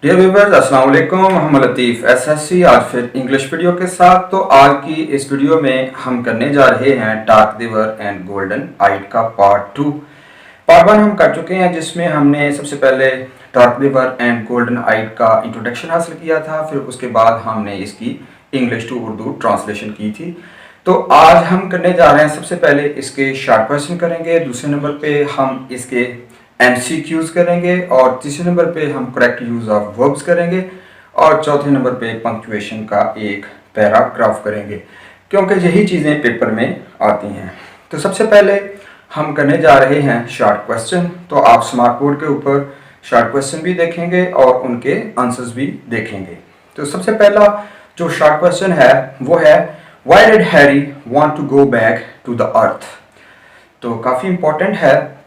Dear viewers, अस्सलाम वालेकुम। मोहम्मद लतीफ़ SSC आज फिर इंग्लिश वीडियो के साथ। तो आज की इस वीडियो में हम करने जा रहे हैं टार्क रिवर एंड गोल्डन आइट का पार्ट 2। पार्ट 1 हम कर चुके हैं, जिसमें हमने सबसे पहले टार्क रिवर एंड गोल्डन आइट का इंट्रोडक्शन हासिल किया था। फिर उसके बाद हमने इसकी इंग्लिश टू उर्दू ट्रांसलेशन की थी। तो आज हम करने जा रहे हैं, सबसे पहले इसके शॉर्ट क्वेश्चन करेंगे, दूसरे नंबर पे हम इसके MCQs करेंगे और तीसरे नंबर पे हम करेक्ट यूज ऑफ वर्ब्स करेंगे और चौथे नंबर पे पंक्चुएशन का एक पैराग्राफ करेंगे, क्योंकि यही चीज़ें पेपर में आती हैं। तो सबसे पहले हम करने जा रहे हैं शॉर्ट क्वेश्चन। तो आप स्मार्ट बोर्ड के ऊपर शॉर्ट क्वेश्चन भी देखेंगे और उनके आंसर्स भी देखेंगे। तो सबसे पहला जो शॉर्ट क्वेश्चन है वो है, why did Harry want to go back to the earth. तो काफ़ी इंपॉर्टेंट है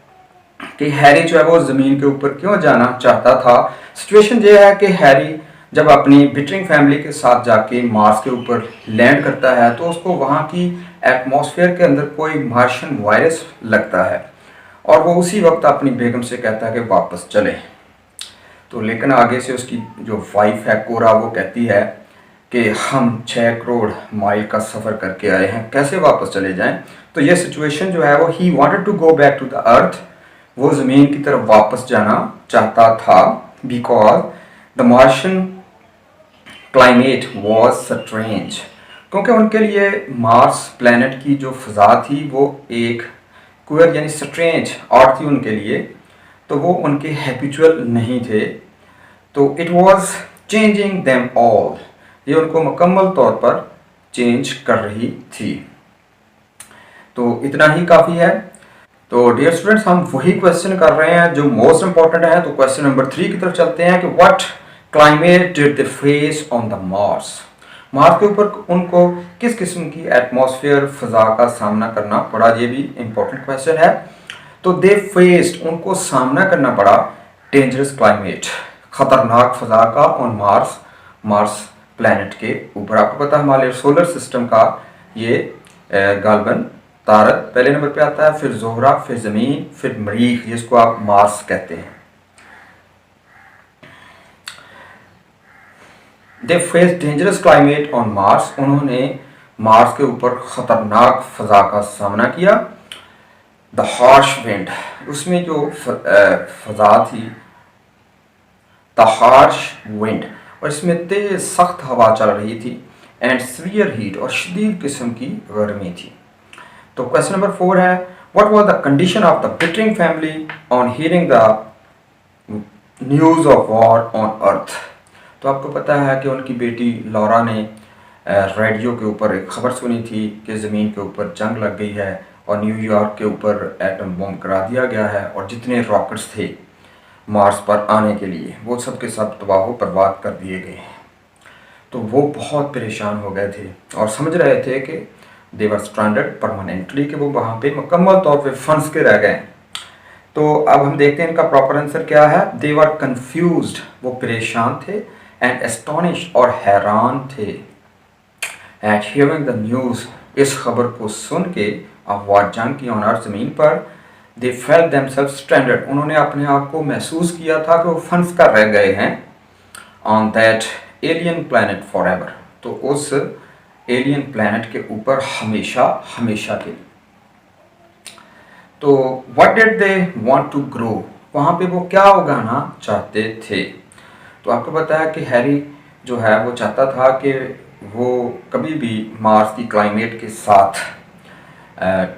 कि हैरी जो है वो ज़मीन के ऊपर क्यों जाना चाहता था। सिचुएशन ये है कि हैरी जब अपनी बिटरिंग फैमिली के साथ जाके मार्स के ऊपर लैंड करता है तो उसको वहाँ की एटमॉस्फेयर के अंदर कोई मार्शियन वायरस लगता है और वो उसी वक्त अपनी बेगम से कहता है कि वापस चले। तो लेकिन आगे से उसकी जो वाइफ है कोरा, वो कहती है कि हम 6 करोड़ माइल का सफ़र करके आए हैं, कैसे वापस चले जाएं। तो ये सिचुएशन जो है वो he wanted to go back to the earth, वो ज़मीन की तरफ वापस जाना चाहता था, because the Martian climate was strange, क्योंकि उनके लिए मार्स प्लैनेट की जो फ़ज़ा थी वो एक क्वेर यानी स्ट्रेंज और थी उनके लिए, तो वो उनके हैबिचुअल नहीं थे। तो it was changing them all, ये उनको मुकम्मल तौर पर चेंज कर रही थी। तो इतना ही काफ़ी है। तो डियर स्टूडेंट्स, हम वही क्वेश्चन कर रहे हैं जो मोस्ट इंपॉर्टेंट है। तो क्वेश्चन नंबर 3 की तरफ चलते हैं कि what climate did they face on the Mars. Mars के ऊपर उनको किस किस्म की एटमॉस्फेयर फ़ज़ा का सामना करना पड़ा, ये भी इंपॉर्टेंट क्वेश्चन है। तो दे फेस्ड, उनको सामना करना पड़ा डेंजरस क्लाइमेट, ख़तरनाक फ़ज़ा का ऑन मार्स, मार्स प्लैनेट के ऊपर। आपको पता है हमारे सोलर सिस्टम का ये गालबन तारक पहले नंबर पे आता है, फिर जोहरा, फिर ज़मीन, फिर मरीख, जिसको आप मार्स कहते हैं। They face dangerous climate on Mars, उन्होंने मार्स के ऊपर ख़तरनाक फ़ज़ा का सामना किया। द हार्श विंड, उसमें जो फ़ज़ा थी, द हार्श विंड, और इसमें तेज़ सख्त हवा चल रही थी। एंड सीवियर हीट, और शदीद किस्म की गर्मी थी। तो क्वेश्चन नंबर 4 है, what was the condition of the Bittering family on hearing the news of war on earth. तो आपको पता है कि उनकी बेटी लॉरा ने रेडियो के ऊपर एक खबर सुनी थी कि ज़मीन के ऊपर जंग लग गई है और न्यूयॉर्क के ऊपर एटम बम करा दिया गया है और जितने रॉकेट्स थे मार्स पर आने के लिए वो सब के सब तबाह बर्बाद कर दिए गए। तो वो बहुत परेशान हो गए थे और समझ रहे थे कि दे वर स्ट्रैंडेड परमानेंटली, कि वो वहाँ पे मुकम्मल तौर पे फंस के रह गए। तो अब हम देखते हैं इनका प्रॉपर आंसर क्या है। दे वर कंफ्यूज्ड, वो परेशान थे, एंड एस्टोनिश्ड, और हैरान थे, एट हियरिंग द न्यूज़, इस खबर को सुन के, ऑफ वॉर, जंग की, ऑन अर्थ, ज़मीन पर। दे फेल्ट देमसेल्व्स स्ट्रैंडेड, उन्होंने अपने आप को महसूस किया था कि वो फंस कर रह गए हैं, on that alien planet for ever, तो उस एलियन प्लैनेट के ऊपर हमेशा हमेशा के लिए। तो what did they want to grow, वहाँ पे वो क्या उगाना चाहते थे। तो आपको पता है कि हैरी जो है वो चाहता था कि वो कभी भी मार्स की क्लाइमेट के साथ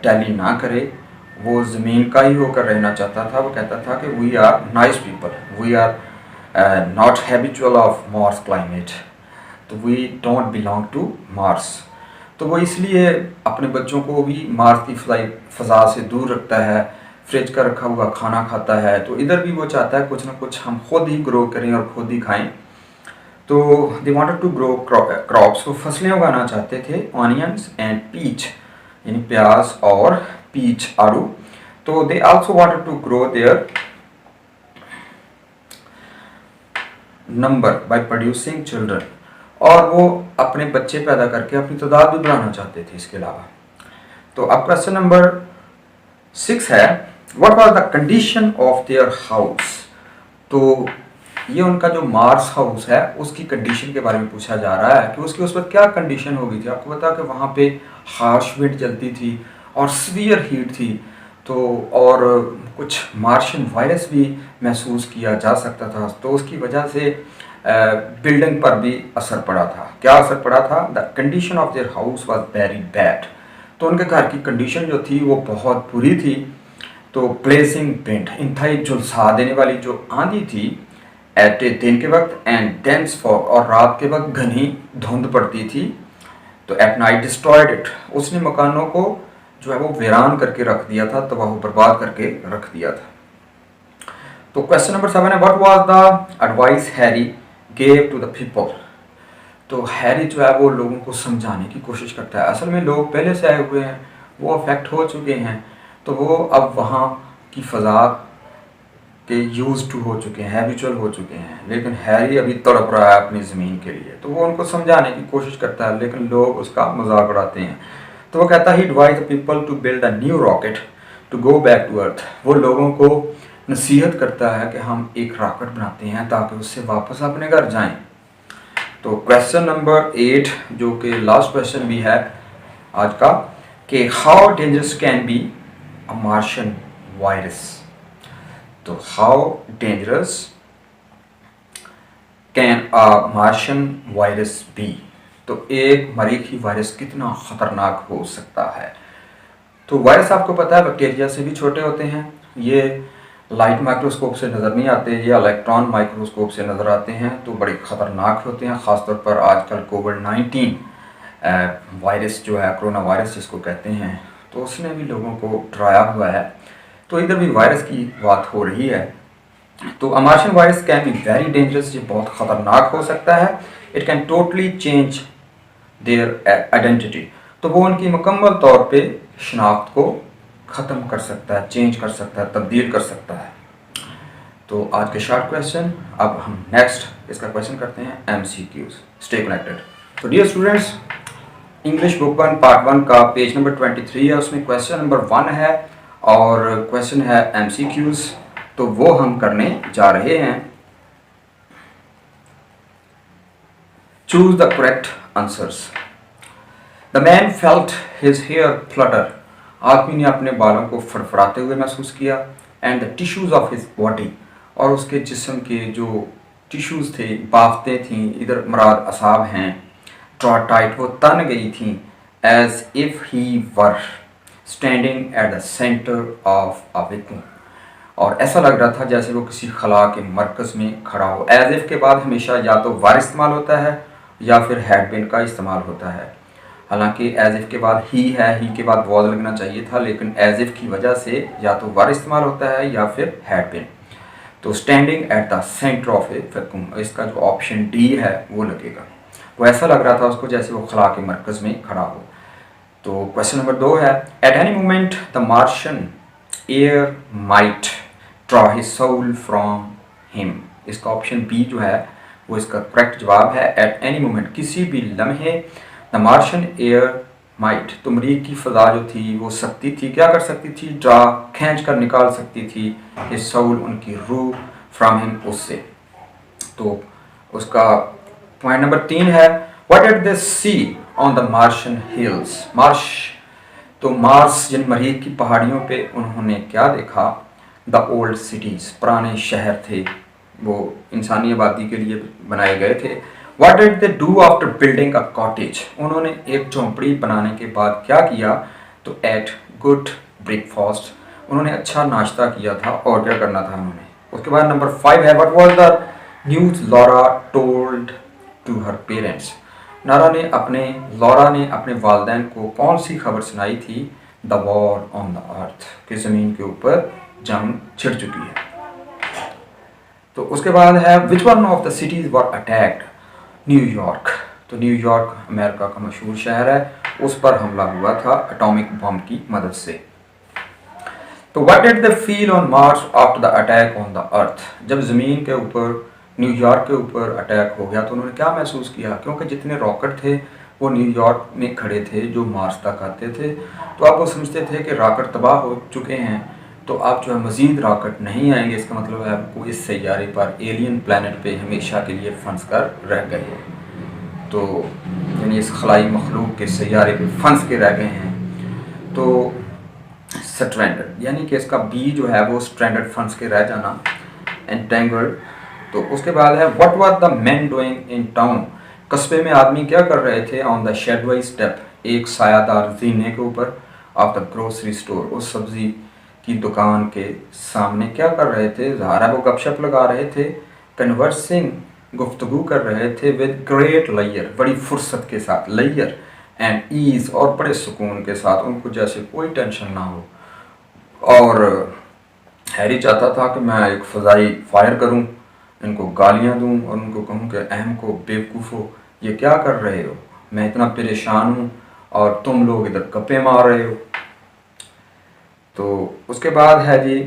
टैली ना करे, वो ज़मीन का ही होकर रहना चाहता था। वो कहता था कि we are nice people, we are not habitual of Mars climate, तो we don't belong to Mars. तो वो इसलिए अपने बच्चों को भी मार्स की फ़ज़ा से दूर रखता है, फ्रिज का रखा हुआ खाना खाता है। तो इधर भी वो चाहता है कुछ ना कुछ हम खुद ही ग्रो करें और खुद ही खाएं। तो they wanted to grow crops, वो फसलें उगाना चाहते थे, ऑनियंस एंड पीच, यानी प्याज और पीच, आड़ू। तो they also wanted to grow their number by producing children, और वो अपने बच्चे पैदा करके अपनी तादाद भी बढ़ाना चाहते थे इसके अलावा। तो अब क्वेश्चन नंबर 6 है, what was the condition of their house. तो ये उनका जो मार्स हाउस है उसकी कंडीशन के बारे में पूछा जा रहा है कि उसकी उस वक्त क्या कंडीशन हो गई थी। आपको पता कि वहाँ पे हार्श विंड चलती थी और सीवियर हीट थी, तो और कुछ मार्शियन वायरस भी महसूस किया जा सकता था, तो उसकी वजह से बिल्डिंग पर भी असर पड़ा था। क्या असर पड़ा था? The condition of their house was very bad. तो उनके घर की कंडीशन जो थी वो बहुत बुरी थी। तो ब्लेजिंग विंड, इंतहाई झुलसा देने वाली जो आंधी थी, एट ए दिन के वक्त, एंड डेंस फॉग, और रात के वक्त घनी धुंध पड़ती थी। तो एट नाइट डिस्ट्रॉयड इट, उसने मकानों को जो है वो वीरान करके रख दिया था, तबाह बर्बाद करके रख दिया था। तो क्वेश्चन नंबर 7 है, what was the advice Harry gave to the people. तो हैरी जो है वो लोगों को समझाने की कोशिश करता है। असल में लोग पहले से आए हुए हैं, वो अफेक्ट हो चुके हैं, तो वो अब वहाँ की फ़ज़ा के यूज टू हो चुके हैं, हैबिचुअल हो चुके हैं, लेकिन हैरी अभी तड़प रहा है अपनी ज़मीन के लिए। तो वो उनको समझाने की कोशिश करता है, लेकिन लोग उसका मजाक उड़ाते हैं। तो वो कहता है, he advise the people to build a new rocket to go back to earth. वो लोगों को नसीहत करता है कि हम एक रॉकेट बनाते हैं ताकि उससे वापस अपने घर जाएं। तो क्वेश्चन नंबर 8 जो कि लास्ट क्वेश्चन भी है आज का, कि how dangerous can be a Martian virus. तो how dangerous can a Martian virus be. तो एक मरीखी वायरस कितना खतरनाक हो सकता है। तो वायरस आपको पता है बैक्टीरिया से भी छोटे होते हैं, ये लाइट माइक्रोस्कोप से नज़र नहीं आते, ये इलेक्ट्रॉन माइक्रोस्कोप से नज़र आते हैं, तो बड़े ख़तरनाक होते हैं। ख़ासतौर पर आजकल कोविड-19 वायरस जो है, कोरोना वायरस जिसको कहते हैं, तो उसने भी लोगों को डराया हुआ है। तो इधर भी वायरस की बात हो रही है। तो a Martian virus can be very dangerous, ये बहुत ख़तरनाक हो सकता है। It can totally change their identity, तो वो उनकी मुकम्मल तौर पे शनाख्त को ख़त्म कर सकता है, चेंज कर सकता है, तब्दील कर सकता है। तो आज के शॉर्ट क्वेश्चन, अब हम नेक्स्ट इसका क्वेश्चन करते हैं MCQs। Stay connected. तो dear students, English book 1 part 1 का पेज नंबर 23 है, उसमें क्वेश्चन नंबर 1 है और क्वेश्चन है MCQs। तो वो हम करने जा रहे हैं। Choose the correct answers. The man felt his hair flutter, आदमी ने अपने बालों को फड़फड़ाते हुए महसूस किया। And the tissues of his body, और उसके जिस्म के जो टिश्यूज थे, बाफ्तें थीं, इधर मराद असाब हैं, टाइट, वो तन गई थीं, as if he were standing at the centre of a vacuum, और ऐसा लग रहा था जैसे वो किसी खला के मरकज़ में खड़ा हो। एज इफ के बाद हमेशा या तो वर इस्तेमाल होता है या फिर हैड बिन का इस्तेमाल होता है। हालांकि एज इफ़ के बाद ही है, ही के बाद वॉज लगना चाहिए था, लेकिन एज इफ़ की वजह से या तो वर इस्तेमाल होता है या फिर हैड बिन। तो standing at the centre of A vacuum, इसका जो ऑप्शन डी है वो लगेगा। वो ऐसा लग रहा था उसको जैसे वो खला के मरकज़ में खड़ा हो। तो क्वेश्चन नंबर 2 है, at any moment the Martian air might draw his soul from him. इसका ऑप्शन बी जो है वो इसका करेक्ट जवाब है। एट एनी मोमेंट, किसी भी लम्हे, द मार्शियन एयर माइट, तो मरीख की फ़ज़ा जो थी वो सकती थी, क्या कर सकती थी? ड्रा, खींच कर निकाल सकती थी, हिज सोल, उनकी रूह, फ्रॉम हिम, उससे। तो उसका पॉइंट नंबर 3 है, what did they see on the Martian hills. Marsh, तो मार्स जिन मरीख की पहाड़ियों पे उन्होंने क्या देखा? द ओल्ड सिटीज़, पुराने शहर थे, वो इंसानी आबादी के लिए बनाए गए थे। What did they do after building a cottage? उन्होंने एक झोंपड़ी बनाने के बाद क्या किया? तो ate good breakfast, उन्होंने अच्छा नाश्ता किया था। और क्या करना था उन्होंने? उसके बाद नंबर 5 है, what was the news Laura told to her parents? Laura ने अपने वालिदैन को कौन सी खबर सुनाई थी? The war on the earth, कि ज़मीन के ऊपर जंग छिड़ चुकी है। तो उसके बाद है, which one of the cities were attacked? New York, तो न्यूयॉर्क अमेरिका का मशहूर शहर है, उस पर हमला हुआ था एटॉमिक बम की मदद से। तो what did they feel on Mars after the attack on the earth? जब ज़मीन के ऊपर, न्यूयॉर्क के ऊपर अटैक हो गया तो उन्होंने क्या महसूस किया? क्योंकि जितने रॉकेट थे वो न्यूयॉर्क में खड़े थे जो मार्स तक आते थे, तो अब वो समझते थे कि रॉकेट तबाह हो चुके हैं, तो आप जो है मज़ीद रॉकेट नहीं आएंगे, इसका मतलब है आपको इस सैयारे पर, एलियन प्लानट पे हमेशा के लिए फंस कर रह गए हो। तो यानी इस खलाई मखलूक के सैयारे पे फंस के रह गए हैं। तो स्ट्रैंडेड यानी कि इसका बी जो है वो स्ट्रैंडेड, फंस के रह जाना, एंटेंगल्ड। तो उसके बाद है what were the man doing in town, कस्बे में आदमी क्या कर रहे थे, ऑन द शेडवाई स्टेप, एक सायादार जीने के ऊपर, ऑफ द ग्रोसरी स्टोर, उस सब्जी की दुकान के सामने क्या कर रहे थे, ज़ाहिर है वो गपशप लगा रहे थे, कन्वर्सिंग, गुफ्तगू कर रहे थे, विद ग्रेट लेयर, बड़ी फुर्सत के साथ, लेयर एंड ईज, और बड़े सुकून के साथ, उनको जैसे कोई टेंशन ना हो। और हैरी चाहता था कि मैं एक फ़ज़ाई फायर करूं, इनको गालियां दूं और उनको कहूं कि अहम को, बेवकूफ़ो, ये क्या कर रहे हो, मैं इतना परेशान हूं और तुम लोग इधर गप्पे मार रहे हो। तो उसके बाद है जी,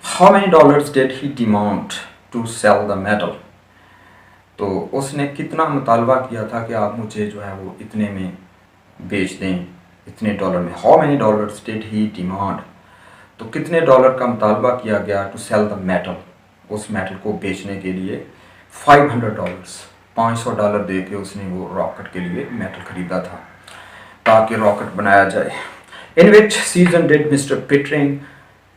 how many dollars did he demand to sell the metal, तो उसने कितना मुतालबा किया था कि आप मुझे जो है वो इतने में बेच दें, इतने डॉलर में। How many dollars did he demand, तो कितने डॉलर का मुतालबा किया गया टू सेल द मेटल, उस मेटल को बेचने के लिए। $500, $500 दे के उसने वो रॉकेट के लिए मेटल खरीदा था ताकि रॉकेट बनाया जाए। In which season did mister Pittering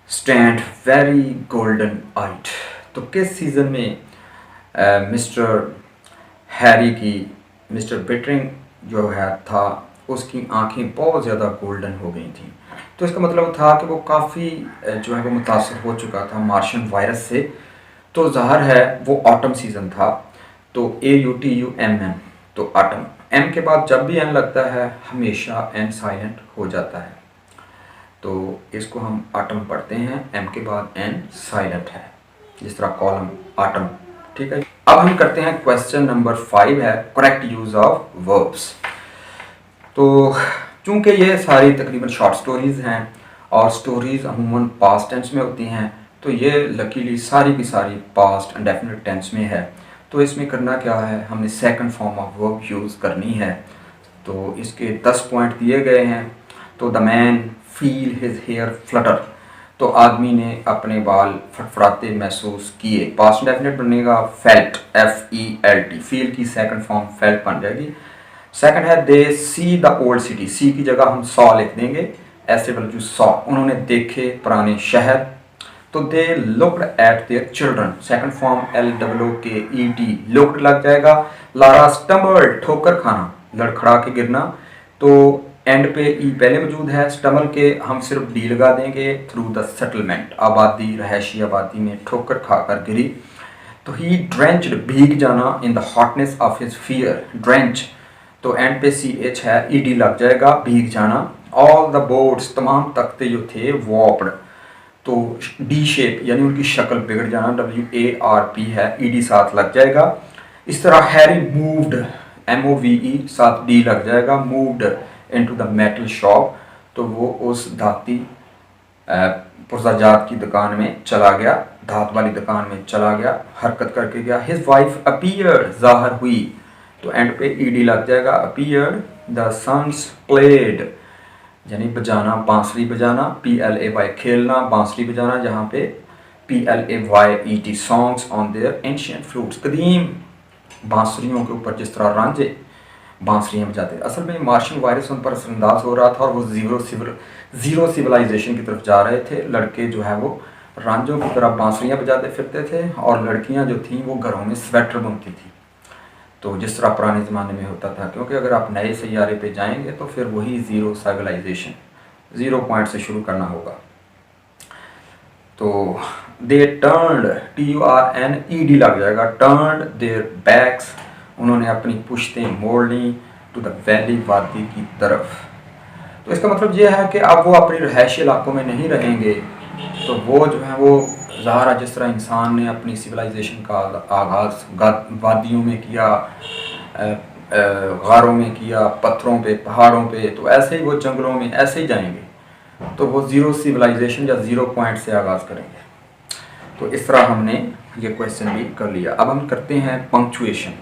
stand very golden eight, तो किस सीज़न में मिस्टर हैरी की, मिस्टर पिटरिंग जो है था, उसकी आंखें बहुत ज़्यादा गोल्डन हो गई थी। तो इसका मतलब था कि वो काफ़ी जो है वो मुतासर हो चुका था मार्शियन वायरस से। तो ज़ाहिर है वो ऑटम सीज़न था, तो AUTUMN, तो ऑटम, एम के बाद जब भी एन लगता है हमेशा एन साइलेंट हो जाता है, तो इसको हम ऑटम पढ़ते हैं, एम के बाद एन साइलेंट है, जिस तरह कॉलम ऑटम। ठीक है, अब हम करते हैं क्वेश्चन नंबर 5 है करेक्ट यूज़ ऑफ वर्ब्स। तो चूँकि ये सारी तकरीबन शॉर्ट स्टोरीज़ हैं और स्टोरीज़ अमूमन पास्ट टेंस में होती हैं, तो ये लकीली सारी की सारी पास्ट इंडेफिनिट टेंस में है। तो इसमें करना क्या है, हमने second form of verb use करनी है। तो इसके 10 पॉइंट दिए गए हैं। तो the man feel his hair flutter, तो आदमी ने अपने बाल फटफड़ाते महसूस किए। पास्ट इंडेफिनिट बनेगा फेल्ट, FELT, फील की सेकंड फॉर्म फेल्ट बन जाएगी। सेकंड है they see the old city, see की जगह हम सॉ लिख देंगे, SAW सॉ, उन्होंने देखे पुराने शहर। तो they looked at their children, second form LOOKED, looked लग जाएगा। लारा स्टम्बल्ड, ठोकर खाना, लड़खड़ा के गिरना, तो एंड पे ई पहले मौजूद है, स्टमल के हम सिर्फ डी लगा देंगे। थ्रू द सेटलमेंट, आबादी, रहायशी आबादी में ठोकर खाकर गिरी। तो ही ड्रेंच्ड, भीग जाना, in the hotness of his fear, drench, तो एंड पे CH है, ED लग जाएगा, भीग जाना। ऑल द बोर्ड्स, तमाम तख्ते जो थे, वॉप्ड, तो डी शेप यानी उनकी शक्ल बिगड़ जाना, WARP है, ED साथ लग जाएगा। इस तरह हैरी मूव्ड, MOVE साथ D लग जाएगा, moved into the metal shop, तो वो उस धाती पुर्जाजात की दुकान में चला गया, धात वाली दुकान में चला गया, हरकत करके गया। हिज वाइफ अपीयर्ड, ज़ाहिर हुई, तो एंड पे ED लग जाएगा, अपीयर्ड। द सन्स प्लेड, यानी बजाना, बांसुरी बजाना, PLAY खेलना, बांसुरी बजाना, जहाँ पे PLAYET songs on their ancient flutes, कदीम बांसुरियों के ऊपर जिस तरह रांझे बांसुरियाँ बजाते। असल में मार्शियन वायरस उन पर असरअंदाज हो रहा था और वो ज़ीरो सिविलाइजेशन की तरफ जा रहे थे। लड़के जो है वो रांझों की तरह बांसुरियाँ बजाते फिरते थे और लड़कियाँ जो थीं वो घरों में स्वेटर बुनती थी, तो जिस तरह पुराने ज़माने में होता था। क्योंकि अगर आप नए सैयारे पे जाएंगे तो फिर वही ज़ीरो सिविलाइजेशन, 0 पॉइंट से शुरू करना होगा। तो दे टर्न्ड, TURNED लग जाएगा, टर्न्ड देयर बैक्स, उन्होंने अपनी पुश्तें मोड़ ली, टू द वैली, वादी की तरफ। तो इसका मतलब ये है कि अब वो अपनी रहायशी इलाकों में नहीं रहेंगे, तो वो जो है वो ज़ाहिर है जिस तरह इंसान ने अपनी सिविलाइजेशन का आगाज़ वादियों में किया, गारों में किया, पत्थरों पे, पहाड़ों पे, तो ऐसे ही वो जंगलों में ऐसे ही जाएंगे, तो वो ज़ीरो सिविलाइजेशन या 0 पॉइंट से आगाज़ करेंगे। तो इस तरह हमने ये क्वेश्चन भी कर लिया। अब हम करते हैं पंक्चुएशन।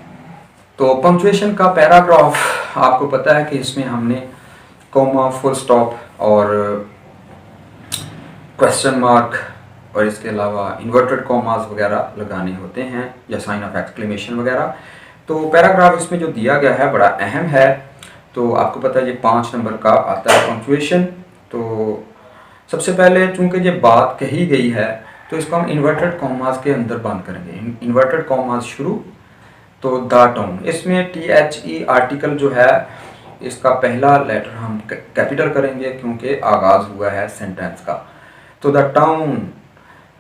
तो पंक्चुएशन का पैराग्राफ आपको पता है कि इसमें हमने कॉमा, फुल स्टॉप और क्वेश्चन मार्क और इसके अलावा इन्वर्टेड कॉमास वगैरह लगाने होते हैं या साइन ऑफ एक्सक्लेमेशन वगैरह। तो पैराग्राफ इसमें जो दिया गया है बड़ा अहम है। तो आपको पता है ये 5 नंबर का आता है पंक्चुएशन। तो सबसे पहले चूंकि ये बात कही गई है तो इसको हम इन्वर्टेड कॉमास के अंदर बंद करेंगे। इन्वर्टेड कॉमास शुरू, तो द टाउन, इसमें THE आर्टिकल जो है इसका पहला लेटर हम कैपिटल करेंगे क्योंकि आगाज हुआ है सेंटेंस का। तो द टाउन,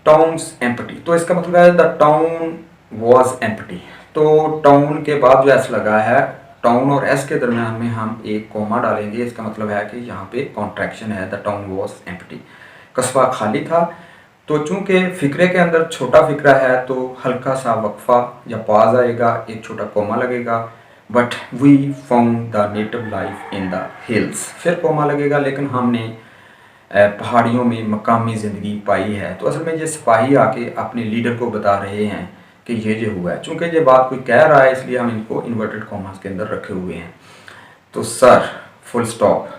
टाउन्स एम्प्टी, तो इसका मतलब है द टाउन वॉज एम्प्टी। तो टाउन के बाद जो एस लगा है, टाउन और एस के दरमियान में हम एक कोमा डालेंगे। इसका मतलब है कि यहाँ पे कॉन्ट्रैक्शन है, द टाउन वॉज एम्प्टी, कस्बा खाली था। तो चूंकि फिक्रे के अंदर छोटा फिक्रा है तो हल्का सा वक्फा या पाज आएगा, एक छोटा कोमा लगेगा। But we found the native life in the hills, फिर कोमा लगेगा, लेकिन हमने पहाड़ियों में मकामी ज़िंदगी पाई है। तो असल में ये सिपाही आके अपने लीडर को बता रहे हैं कि ये हुआ है। चूँकि ये बात कोई कह रहा है इसलिए हम इनको इन्वर्टेड कॉमास के अंदर रखे हुए हैं। तो सर, फुल स्टॉप।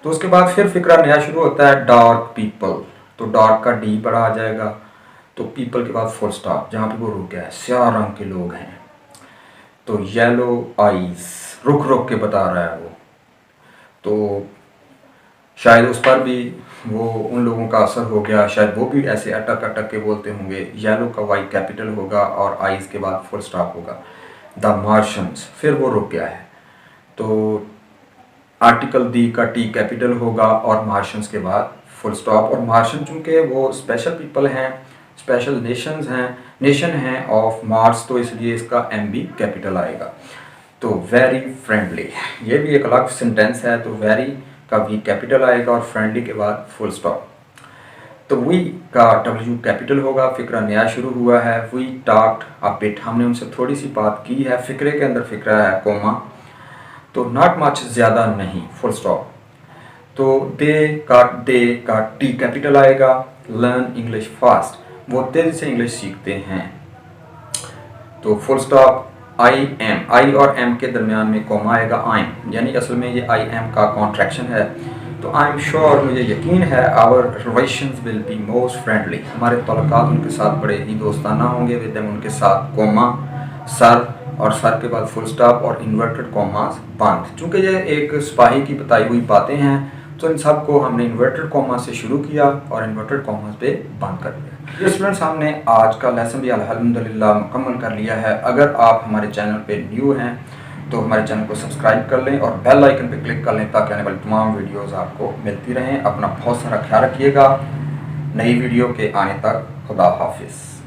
तो उसके बाद फिर फिक्रा नया शुरू होता है, डार्क पीपल, तो डार्क का डी बड़ा आ जाएगा। तो पीपल के बाद फुल स्टॉप, जहाँ पे वो रुक गया है, स्याह रंग के लोग हैं। तो येलो आईज, रुक रुक के बता रहा है वो। तो शायद उस पर भी वो उन लोगों का असर हो गया, शायद वो भी ऐसे अटक अटक के बोलते होंगे। येलो का वाई कैपिटल होगा और आइज के बाद फुल स्टॉप होगा। द मार्शंस, फिर वो रुक गया है। तो आर्टिकल दी का टी कैपिटल होगा और मार्शंस के बाद फुल स्टॉप। और मार्शन चूँकि वो स्पेशल पीपल हैं, स्पेशल नेशन हैं ऑफ मार्स, तो इसलिए इसका एम भी कैपिटल आएगा। तो वेरी फ्रेंडली, ये भी एक अलग सेंटेंस है। तो वेरी का वी कैपिटल आएगा और फ्रेंडली के बाद फुल स्टॉप। तो वी का डब्ल्यू कैपिटल होगा, फिक्रा नया शुरू हुआ है। वी टॉक्ड अ बिट, हमने उनसे थोड़ी सी बात की है। फिक्रे के अंदर फिक्रा है कोमा, तो नॉट मच, ज़्यादा नहीं, फुल स्टॉप। तो दे का टी कैपिटल आएगा। लर्न इंग्लिश फास्ट, वो तेज़ी से इंग्लिश सीखते हैं। तो फुल स्टॉप। आई एम, आई और एम के दरमियान में कोमा आएगा, आई एम, यानी असल में ये आई एम का कॉन्ट्रैक्शन है। तो आई एम श्योर, मुझे यकीन है, our relations will be most friendly, हमारे तल्लुकात उनके साथ बड़े ही दोस्ताना होंगे। विद देम, उनके साथ कोमा, सर, और सर के बाद फुल स्टॉप और इन्वर्टेड कॉमास बंद। चूँकि ये एक सिपाही की बताई हुई बातें हैं तो इन सब को हमने इन्वर्टेड कॉमास से शुरू किया और इन्वर्टेड कॉमास पे बंद कर दिया। स्टूडेंट्स, हमने आज का लेसन भी अल्हम्दुलिल्लाह मुकम्मल कर लिया है। अगर आप हमारे चैनल पे न्यू हैं तो हमारे चैनल को सब्सक्राइब कर लें और बेल आइकन पे क्लिक कर लें ताकि आने वाली तमाम वीडियोस आपको मिलती रहें। अपना बहुत सारा ख्याल रखिएगा। नई वीडियो के आने तक खुदा हाफिज़।